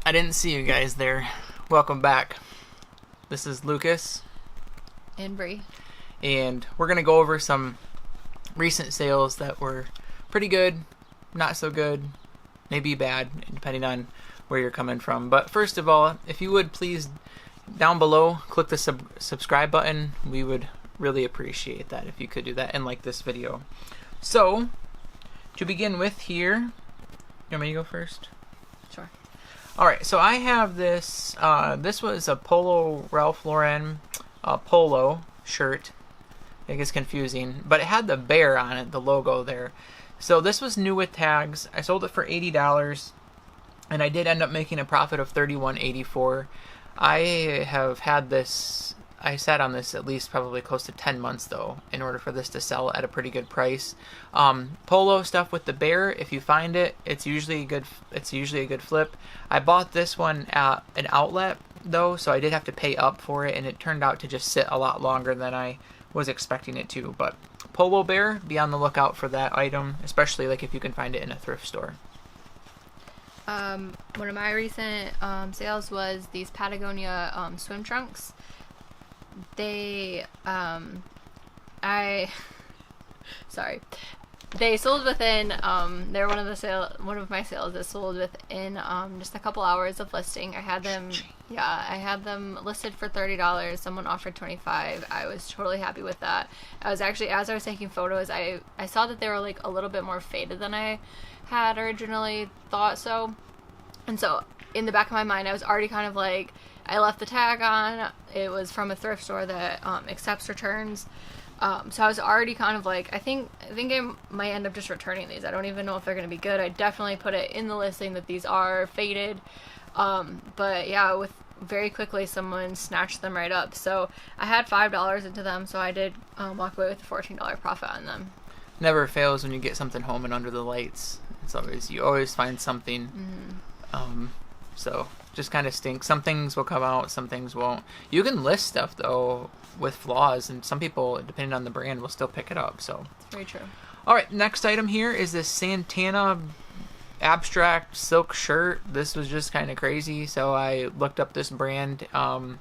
I didn't see you guys there. Welcome back. This is Lucas. And Bree. And we're going to go over some recent sales that were pretty good, not so good, maybe bad, depending on where you're coming from. But first of all, if you would please, down below, click the subscribe button. We would really appreciate that if you could do that and like this video. So, to begin with here, you want me to go first? Sure. Alright, so I have this, this was a Polo Ralph Lauren polo shirt. It gets confusing, but it had the bear on it, the logo there. So this was new with tags. I sold it for $80, and I did end up making a profit of $31.84. I have had this, I sat on this at least probably close to 10 months though, in order for this to sell at a pretty good price. Polo stuff with the bear, if you find it, it's usually a good flip. I bought this one at an outlet though, so I did have to pay up for it, and it turned out to just sit a lot longer than I was expecting it to. But Polo Bear, be on the lookout for that item, especially like if you can find it in a thrift store. One of my recent sales was these Patagonia swim trunks. They they sold within they're one of my sales that sold within just a couple hours of listing. I had them listed for $30. Someone offered $25. I was totally happy with that. I was actually, as I was taking photos, I saw that they were like a little bit more faded than I had originally thought so. And so in the back of my mind, I was already kind of like, I left the tag on. It was from a thrift store that accepts returns. So I was already kind of like, I think I might end up just returning these. I don't even know if they're going to be good. I definitely put it in the listing that these are faded. But yeah, very quickly someone snatched them right up. So I had $5 into them, so I did walk away with a $14 profit on them. Never fails when you get something home and under the lights. You always find something. Mm-hmm. So just kind of stinks. Some things will come out, some things won't. You can list stuff though with flaws, and some people, depending on the brand, will still pick it up. So it's very true. All right, next item here is this Santana abstract silk shirt. This was just kind of crazy, so I looked up this brand, and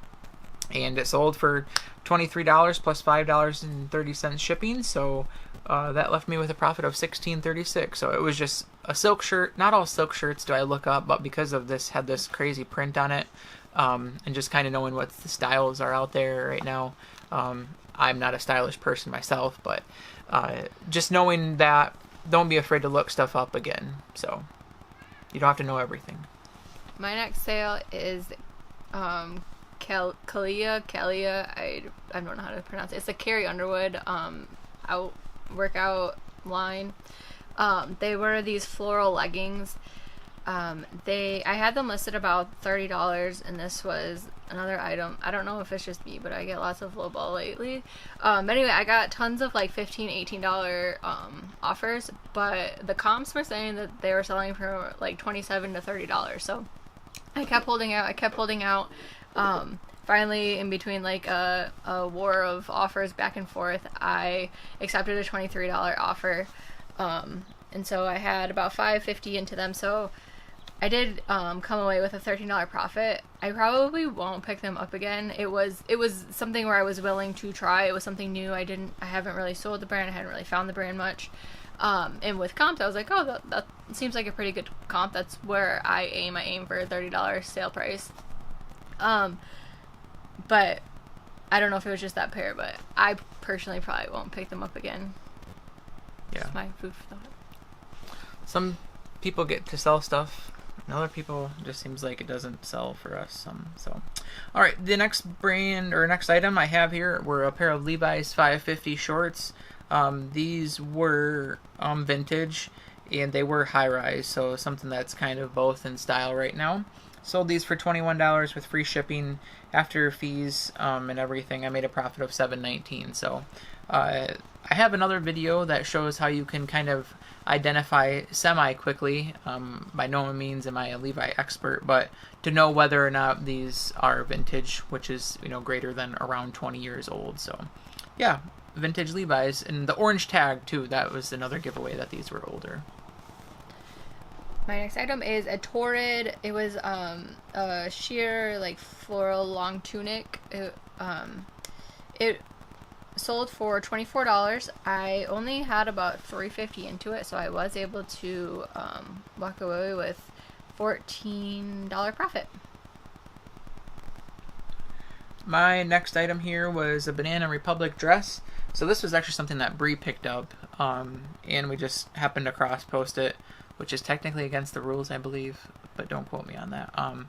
it sold for $23 plus $5.30 shipping. So that left me with a profit of $16.36. So it was just a silk shirt. Not all silk shirts do I look up, but because of this, had this crazy print on it, and just kind of knowing what the styles are out there right now. I'm not a stylish person myself, but just knowing that, don't be afraid to look stuff up again. So you don't have to know everything. My next sale is Kalia. I don't know how to pronounce it. It's a Carrie Underwood workout line. They were these floral leggings. I had them listed about $30, and this was another item. I don't know if it's just me, but I get lots of lowball lately. But anyway, I got tons of like $15, $18 offers, but the comps were saying that they were selling for like $27 to $30. So I kept holding out. Finally, in between like a war of offers back and forth, I accepted a $23 offer. And so I had about $5.50 into them. So I did come away with a $13 profit. I probably won't pick them up again. It was something where I was willing to try. It was something new. I haven't really sold the brand. I hadn't really found the brand much. And with comps, I was like, oh, that seems like a pretty good comp. That's where I aim. I aim for a $30 sale price. But I don't know if it was just that pair, but I personally probably won't pick them up again. Yeah. Just my food for thought. Some people get to sell stuff, and other people just seems like it doesn't sell for us. So, all right, the next brand or next item I have here were a pair of Levi's 550 shorts. These were vintage, and they were high rise, so something that's kind of both in style right now. Sold these for $21 with free shipping after fees and everything. I made a profit of $7.19. So I have another video that shows how you can kind of identify semi-quickly. By no means am I a Levi expert, but to know whether or not these are vintage, which is, greater than around 20 years old. So yeah, vintage Levi's. And the orange tag too, that was another giveaway that these were older. My next item is a Torrid. It was a sheer like floral long tunic. It sold for $24. I only had about $3.50 into it, so I was able to walk away with $14 profit. My next item here was a Banana Republic dress. So this was actually something that Bree picked up, and we just happened to cross-post it, which is technically against the rules, I believe, but don't quote me on that. I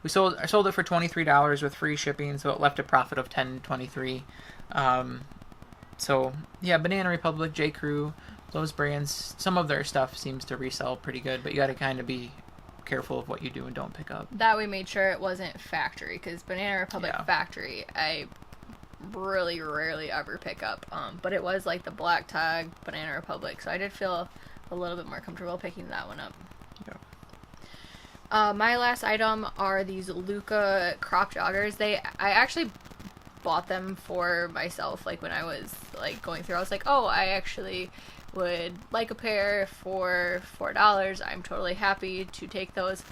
sold it for $23 with free shipping, so it left a profit of $10.23. So yeah, Banana Republic, J. Crew, those brands, some of their stuff seems to resell pretty good, but you got to kind of be careful of what you do and don't pick up. That we made sure it wasn't factory, because Banana Republic factory, I really rarely ever pick up. But it was like the black tag Banana Republic, so I did feel a little bit more comfortable picking that one up. Yeah. My last item are these Luca crop joggers. I actually bought them for myself, like when I was like going through. I was like, oh, I actually would like a pair for $4. I'm totally happy to take those.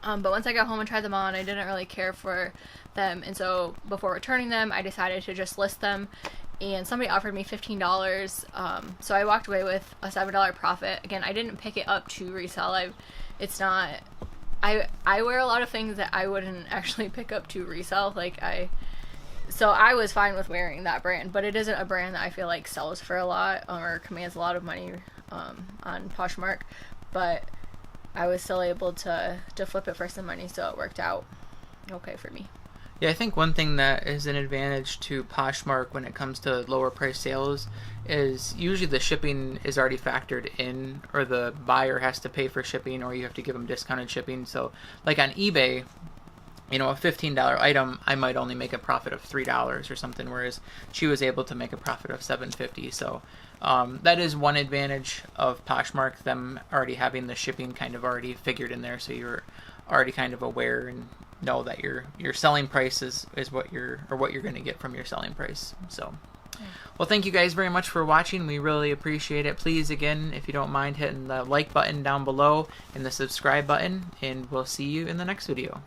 But once I got home and tried them on, I didn't really care for them, and so before returning them, I decided to just list them, and somebody offered me $15, so I walked away with a $7 profit. Again, I didn't pick it up to resell. I wear a lot of things that I wouldn't actually pick up to resell, so I was fine with wearing that brand, but it isn't a brand that I feel like sells for a lot or commands a lot of money on Poshmark, but I was still able to flip it for some money, so it worked out okay for me. Yeah, I think one thing that is an advantage to Poshmark when it comes to lower price sales is usually the shipping is already factored in, or the buyer has to pay for shipping, or you have to give them discounted shipping. So like on eBay, a $15 item, I might only make a profit of $3 or something, whereas she was able to make a profit of $7.50. So that is one advantage of Poshmark, them already having the shipping kind of already figured in there, so you're already kind of aware and know that your selling price is what you're going to get from your selling price. So well, thank you guys very much for watching. We really appreciate it. Please, again, if you don't mind, hitting the like button down below and the subscribe button, and we'll see you in the next video.